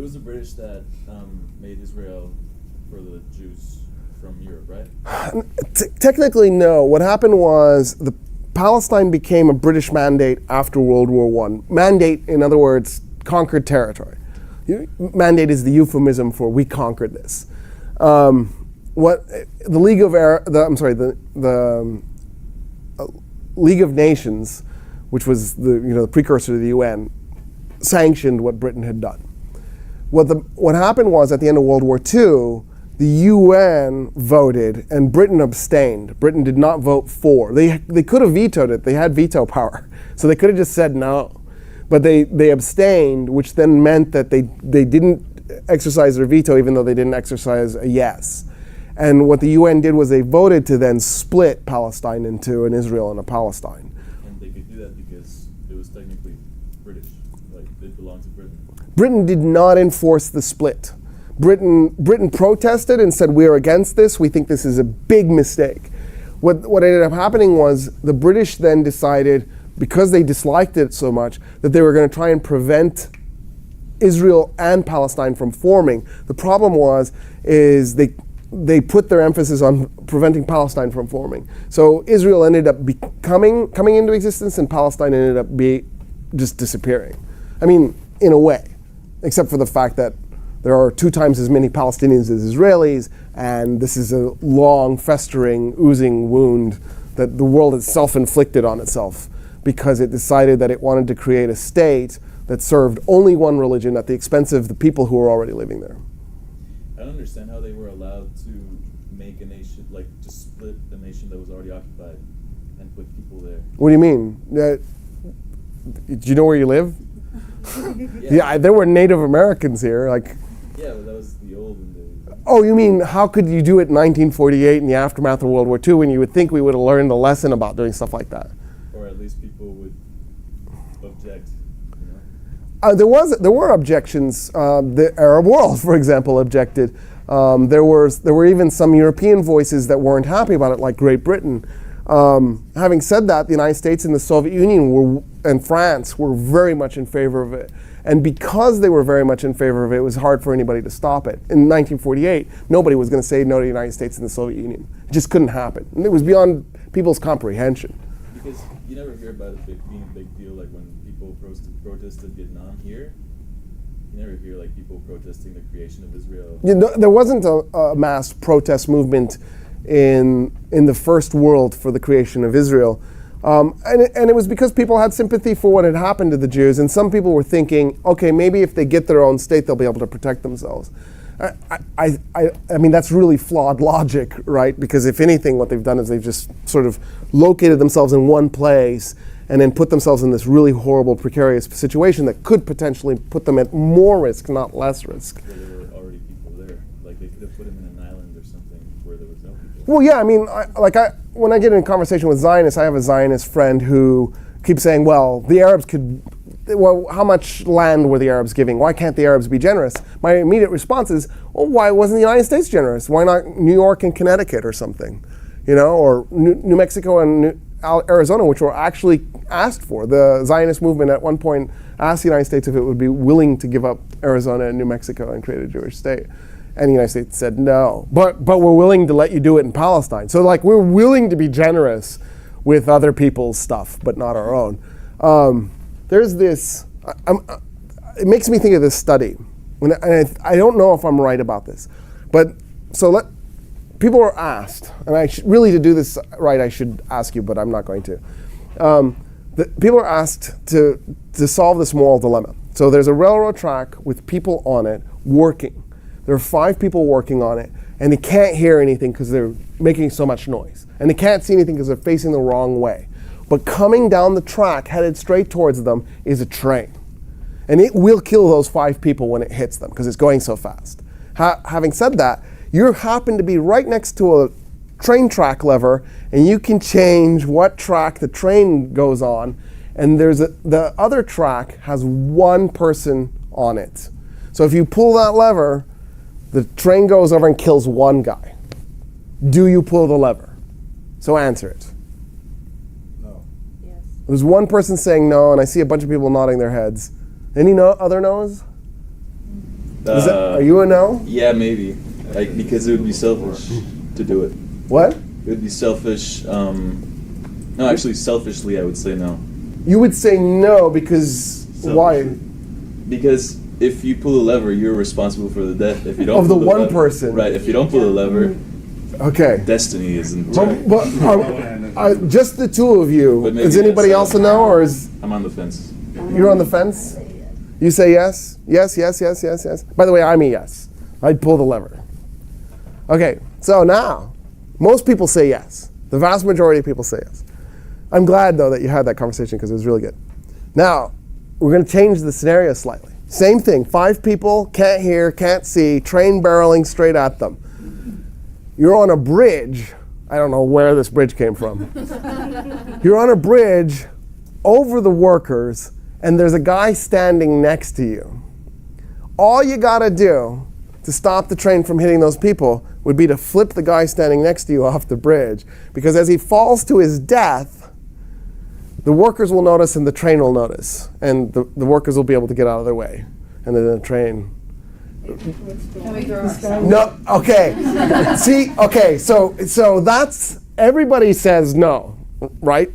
was the British that made Israel for the Jews from Europe, right? Technically, no. What happened was Palestine became a British mandate after World War I. Mandate, in other words, conquered territory. Mandate is the euphemism for we conquered this. What the League of League of Nations, which was the precursor to the UN, sanctioned what Britain had done. What happened was at the end of World War II, the UN voted and Britain abstained. Britain did not vote for. They could have vetoed it. They had veto power, so they could have just said no. But they abstained, which then meant that they didn't exercise their veto, even though they didn't exercise a yes. And what the UN did was they voted to then split Palestine into an Israel and a Palestine. And they could do that because it was technically British, like it belonged to Britain. Britain did not enforce the split. Britain protested and said, we're against this, we think this is a big mistake. What ended up happening was the British then decided, because they disliked it so much, that they were going to try and prevent Israel and Palestine from forming. The problem is they put their emphasis on preventing Palestine from forming. So Israel ended up coming into existence, and Palestine ended up just disappearing. I mean, in a way, except for the fact that there are 2 times as many Palestinians as Israelis, and this is a long, festering, oozing wound that the world has self-inflicted on itself because it decided that it wanted to create a state that served only one religion at the expense of the people who were already living there. I don't understand how they were allowed to make a nation, like just split a nation that was already occupied and put people there. What do you mean? Do you know where you live? Yeah, there were Native Americans here. Yeah, but that was the olden days. Oh, you mean how could you do it in 1948 in the aftermath of World War II when you would think we would have learned a lesson about doing stuff like that? Or at least people would object. There were objections. The Arab world, for example, objected. There were even some European voices that weren't happy about it, like Great Britain. Having said that, the United States and the Soviet Union and France were very much in favor of it. And because they were very much in favor of it, it was hard for anybody to stop it. In 1948, nobody was going to say no to the United States and the Soviet Union. It just couldn't happen. And it was beyond people's comprehension. Because you never hear about it being a big deal, like when people protested Vietnam here. You never hear like people protesting the creation of Israel. There wasn't a mass protest movement in the first world for the creation of Israel. And it was because people had sympathy for what had happened to the Jews, and some people were thinking, okay, maybe if they get their own state, they'll be able to protect themselves. I mean, that's really flawed logic, right? Because if anything, what they've done is they've just sort of located themselves in one place and then put themselves in this really horrible, precarious situation that could potentially put them at more risk, not less risk. Where there were already people there. Like they could have put them in an island or something where there was no people. Well, yeah, I mean, when I get in conversation with Zionists, I have a Zionist friend who keeps saying, well, how much land were the Arabs giving? Why can't the Arabs be generous? My immediate response is, well, why wasn't the United States generous? Why not New York and Connecticut or something? Or New Mexico and Arizona, which were actually asked for. The Zionist movement at one point asked the United States if it would be willing to give up Arizona and New Mexico and create a Jewish state. And the United States said no, but we're willing to let you do it in Palestine. So we're willing to be generous with other people's stuff, but not our own. There's this, it makes me think of this study. And I don't know if I'm right about this, but people are asked, and to do this right, I should ask you, but I'm not going to. People are asked to solve this moral dilemma. So there's a railroad track with people on it working. There are 5 people working on it, and they can't hear anything because they're making so much noise. And they can't see anything because they're facing the wrong way. But coming down the track, headed straight towards them, is a train. And it will kill those 5 people when it hits them because it's going so fast. Having said that, you happen to be right next to a train track lever, and you can change what track the train goes on. And the other track has 1 person on it. So if you pull that lever, the train goes over and kills 1 guy. Do you pull the lever? So answer it. No. Yes. There's 1 person saying no, and I see a bunch of people nodding their heads. Any other no's? Are you a no? Yeah, maybe. Like, because it would be selfish to do it. What? It would be selfish. No, actually, selfishly, I would say no. You would say no because why? Because if you pull a lever, you're responsible for the death. If you don't Of the pull one lever, person. right? If you don't pull the lever, okay. destiny isn't. But just the two of you. But maybe Is anybody else a no, or is I'm on the fence. you're on the fence? You say yes? Yes, yes, yes, yes, yes. By the way, I'm a yes. I'd pull the lever. Okay, so now, most people say yes. The vast majority of people say yes. I'm glad, though, that you had that conversation because it was really good. Now, we're going to change the scenario slightly. Same thing, 5 people, can't hear, can't see, train barreling straight at them. You're on a bridge. I don't know where this bridge came from. You're on a bridge over the workers, and there's a guy standing next to you. All you gotta do to stop the train from hitting those people would be to flip the guy standing next to you off the bridge, because as he falls to his death, the workers will notice and the train will notice, and the workers will be able to get out of their way, and then the train. Can we throw ourselves? No, okay. See, okay, so that's, everybody says no, right?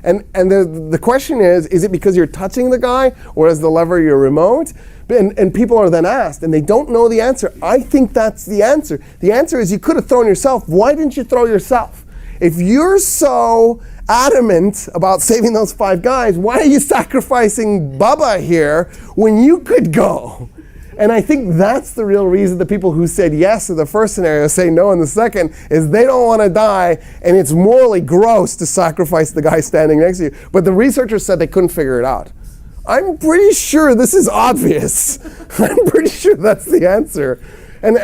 And the question is it because you're touching the guy, or is the lever your remote? And people are then asked, and they don't know the answer. I think that's the answer. The answer is you could have thrown yourself. Why didn't you throw yourself? If you're so adamant about saving those 5 guys, why are you sacrificing Bubba here when you could go? And I think that's the real reason the people who said yes in the first scenario say no in the second, is they don't want to die, and it's morally gross to sacrifice the guy standing next to you. But the researchers said they couldn't figure it out. I'm pretty sure this is obvious. I'm pretty sure that's the answer. And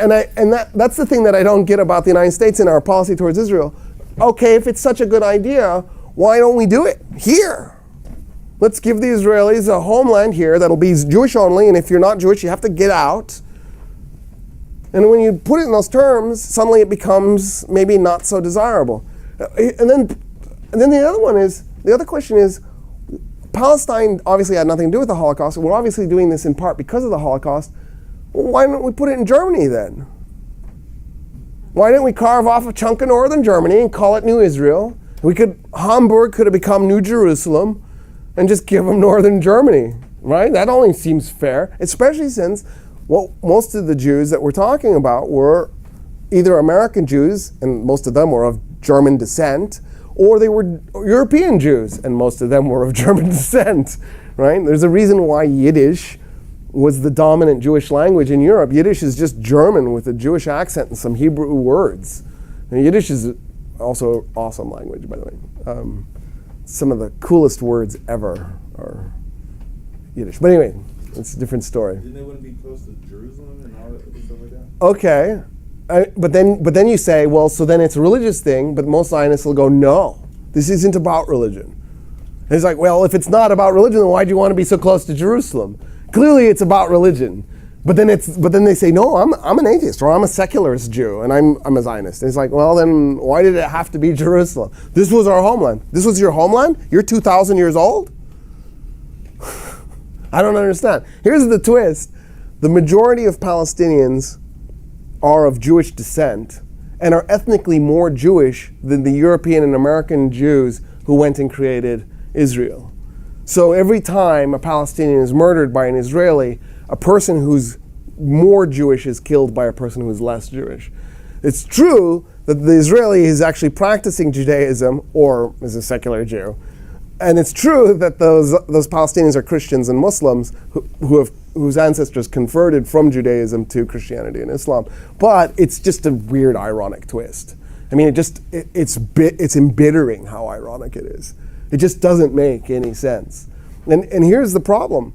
that's the thing that I don't get about the United States and our policy towards Israel. Okay, if it's such a good idea, why don't we do it here? Let's give the Israelis a homeland here that'll be Jewish only, and if you're not Jewish, you have to get out. And when you put it in those terms, suddenly it becomes maybe not so desirable. And then the other question is, Palestine obviously had nothing to do with the Holocaust. We're obviously doing this in part because of the Holocaust. Well, why don't we put it in Germany then? Why didn't we carve off a chunk of northern Germany and call it New Israel? Hamburg could have become New Jerusalem, and just give them northern Germany, right? That only seems fair, especially since most of the Jews that we're talking about were either American Jews, and most of them were of German descent, or they were European Jews, and most of them were of German descent, right? There's a reason why Yiddish was the dominant Jewish language in Europe. Yiddish is just German with a Jewish accent and some Hebrew words. And Yiddish is also an awesome language, by the way. Some of the coolest words ever are Yiddish. But anyway, it's a different story. Didn't they want to be close to Jerusalem and all that stuff like that? Okay. But then you say, well, so then it's a religious thing, but most Zionists will go, no, this isn't about religion. And it's like, well, if it's not about religion, then why do you want to be so close to Jerusalem? Clearly it's about religion. But then they say, no, I'm an atheist, or I'm a secularist Jew, and I'm a Zionist. And it's like, well, then why did it have to be Jerusalem? This was our homeland. This was your homeland? You're 2,000 years old? I don't understand. Here's the twist. The majority of Palestinians are of Jewish descent and are ethnically more Jewish than the European and American Jews who went and created Israel. So every time a Palestinian is murdered by an Israeli, a person who's more Jewish is killed by a person who's less Jewish. It's true that the Israeli is actually practicing Judaism or is a secular Jew. And it's true that those Palestinians are Christians and Muslims whose ancestors converted from Judaism to Christianity and Islam. But it's just a weird, ironic twist. I mean, it's embittering how ironic it is. It just doesn't make any sense. And here's the problem.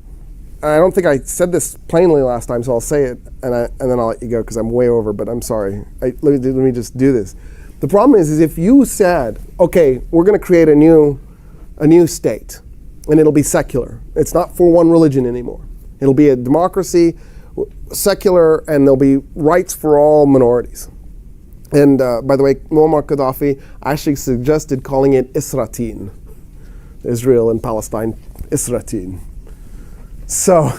I don't think I said this plainly last time, so I'll say it, and then I'll let you go because I'm way over. But I'm sorry. Let me just do this. The problem is if you said, okay, we're going to create a new state, and it'll be secular. It's not for one religion anymore. It'll be a democracy, secular, and there'll be rights for all minorities. And by the way, Muammar Gaddafi actually suggested calling it Isratin, Israel and Palestine, Isratin. So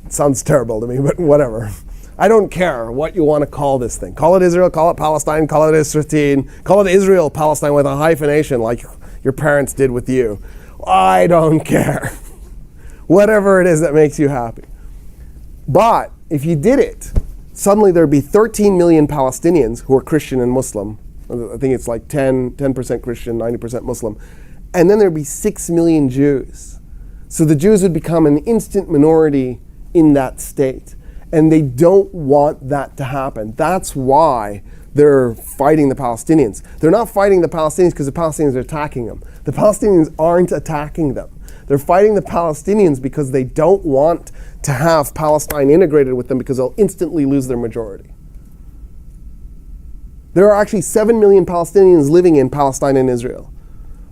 It sounds terrible to me, but whatever. I don't care what you want to call this thing. Call it Israel, call it Palestine, call it Israel, call it Israel, Palestine with a hyphenation like your parents did with you. I don't care. Whatever it is that makes you happy. But if you did it, suddenly there'd be 13 million Palestinians who are Christian and Muslim. I think it's like 10% Christian, 90% Muslim. And then there'd be 6 million Jews. So the Jews would become an instant minority in that state. And they don't want that to happen. That's why they're fighting the Palestinians. They're not fighting the Palestinians because the Palestinians are attacking them. The Palestinians aren't attacking them. They're fighting the Palestinians because they don't want to have Palestine integrated with them because they'll instantly lose their majority. There are actually 7 million Palestinians living in Palestine and Israel.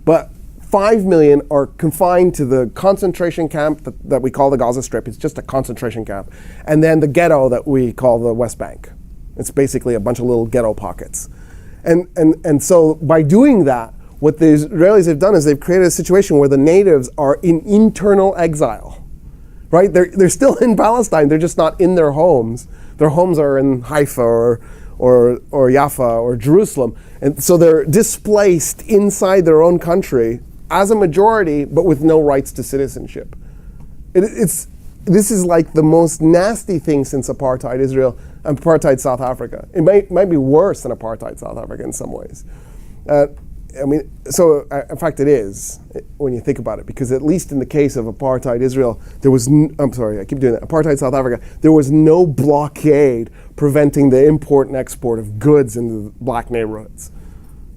But 5 million are confined to the concentration camp that we call the Gaza Strip. It's just a concentration camp. And then the ghetto that we call the West Bank. It's basically a bunch of little ghetto pockets. And so by doing that, what the Israelis have done is they've created a situation where the natives are in internal exile. Right? They're still in Palestine, they're just not in their homes. Their homes are in Haifa or Jaffa or Jerusalem. And so they're displaced inside their own country as a majority, but with no rights to citizenship. This is like the most nasty thing since apartheid Israel and apartheid South Africa. It might be worse than apartheid South Africa in some ways. In fact it is, when you think about it, because at least in the case of apartheid Israel, apartheid South Africa, there was no blockade preventing the import and export of goods into the black neighborhoods.